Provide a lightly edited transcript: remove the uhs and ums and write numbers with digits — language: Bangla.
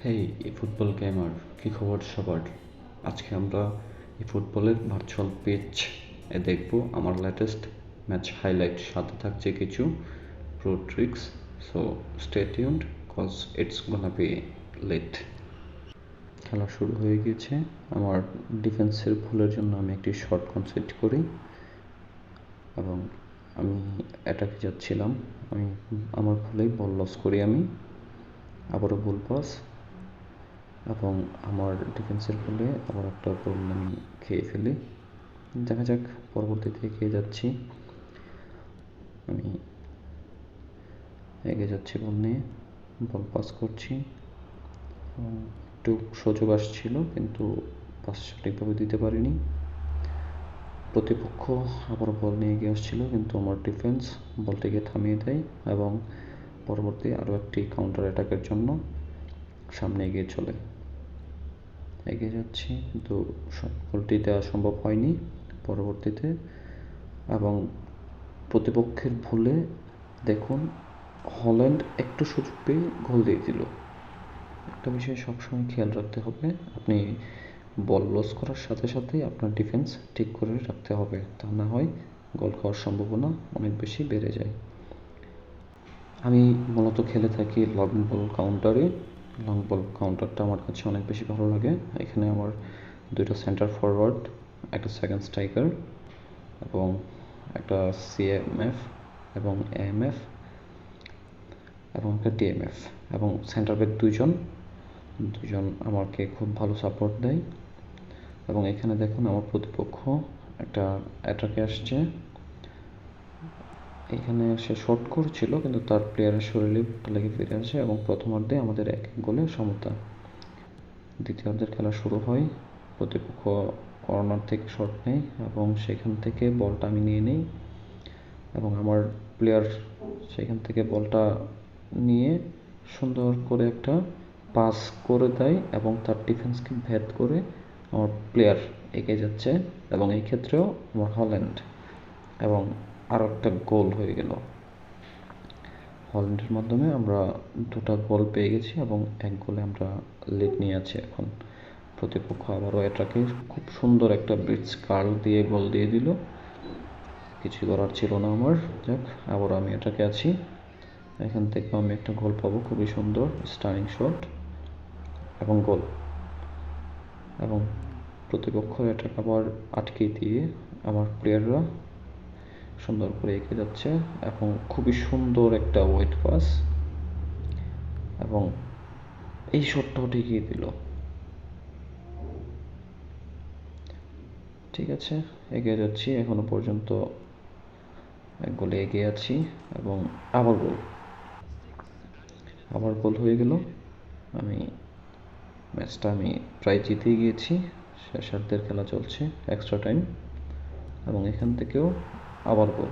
হেই ফুটবল গেমার, কী খবর সবার? আজকে আমরা এই ফুটবলের ভার্চুয়াল পিচ দেখব আমার লেটেস্ট ম্যাচ হাইলাইট, সাথে থাকছে কিছু pro tricks. So stay tuned cause it's gonna be lit. খেলা শুরু হয়ে গিয়েছে। আমার ডিফেন্সের ভুলের জন্য আমি একটি শর্ট কনসিড করি এবং আমি অ্যাটাকে যাচ্ছিলাম। আমার ভুলেই বল লস করি। আমি আবারও বল পাস এবং আমার ডিফেন্সের ফলে আবার একটা গোল আমি খেয়ে ফেলি। দেখা যাক পরবর্তীতে এগিয়ে যাচ্ছি। আমি এগিয়ে যাচ্ছি বল নিয়ে, বল পাস করছি। একটু সুযোগ আসছিল কিন্তু পাস সঠিকভাবে দিতে পারিনি। প্রতিপক্ষ আবার বল নিয়ে এগিয়ে আসছিল কিন্তু আমার ডিফেন্স বলটিকে থামিয়ে দেয় এবং পরবর্তী আরও একটি কাউন্টার অ্যাটাকের জন্য সামনে এগিয়ে চলে। এগিয়ে যাচ্ছি কিন্তু গোলটি দেওয়া সম্ভব হয়নি পরবর্তীতে। এবং প্রতিপক্ষের ভুলে দেখুন হল্যান্ড একটু সুযোগ পেয়ে গোল দিয়ে দিল। একটা বিষয় সবসময় খেয়াল রাখতে হবে, আপনি বল লস করার সাথে সাথেই আপনার ডিফেন্স ঠিক করে রাখতে হবে, তা না হয় গোল খাওয়ার সম্ভাবনা অনেক বেশি বেড়ে যায়। আমি মূলত খেলে থাকি লং বল কাউন্টারে। লং বল কাউন্টারটা আমার কাছে অনেক বেশি ভালো লাগে। এখানে আমার দুইটা সেন্টার ফরওয়ার্ড, একটা সেকেন্ড স্ট্রাইকার এবং একটা সিএমএফ এবং এএমএফ এবং একটা ডিএমএফ এবং সেন্টার ব্যাক দুইজন আমাকে খুব ভালো সাপোর্ট দেয়। এবং এখানে দেখুন আমার প্রতিপক্ষ একটা অ্যাটাকে আসছে। এখানে সে শর্ট করছিল কিন্তু তার প্লেয়ারের শরীরে লেগে ফিরে আসে এবং প্রথমার্ধে আমাদের এক গোলে সমতা। দ্বিতীয়ার্ধের খেলা শুরু হয়। প্রতিপক্ষ কর্নার থেকে শট নেয় এবং সেখান থেকে বলটা আমি নিয়ে নিই এবং আমার প্লেয়ার সেখান থেকে বলটা নিয়ে সুন্দর করে একটা পাস করে দেয় এবং তার ডিফেন্সকে ভেদ করে আমার প্লেয়ার এগিয়ে যাচ্ছে এবং এই ক্ষেত্রেও আমার হল্যান্ড এবং আরও একটা গোল হয়ে গেল। হল্যান্ডের মাধ্যমে আমরা দুটা গোল পেয়ে গেছি এবং এক গোলে আমরা লিড নিয়ে আছি এখন। প্রতিপক্ষ আবারও এটাকে খুব সুন্দর একটা ব্রিজ কার্ল দিয়ে গোল দিয়ে দিল। কিছু করার ছিল না আমার। যাক, আবারও আমি এটাকে আছি। এখান থেকে আমি একটা গোল পাবো, খুবই সুন্দর স্টানিং শট এবং গোল। এবং প্রতিপক্ষ এটাকে আবার আটকে দিয়ে আমার প্লেয়াররা সুন্দর করে এগিয়ে যাচ্ছে এবং খুবই সুন্দর একটা ওয়েট পাস এবং এই শটটাও ঠেকিয়ে দিল। ঠিক আছে, এগিয়ে যাচ্ছি, এখনো পর্যন্ত এক গোলে এগিয়ে আছি এবং আবার গোল হয়ে গেল। ম্যাচটা আমি প্রায় জিতেই গিয়েছি। শেষার্ধের খেলা চলছে, এক্সট্রা টাইম এবং এখান থেকেও আবার গোল।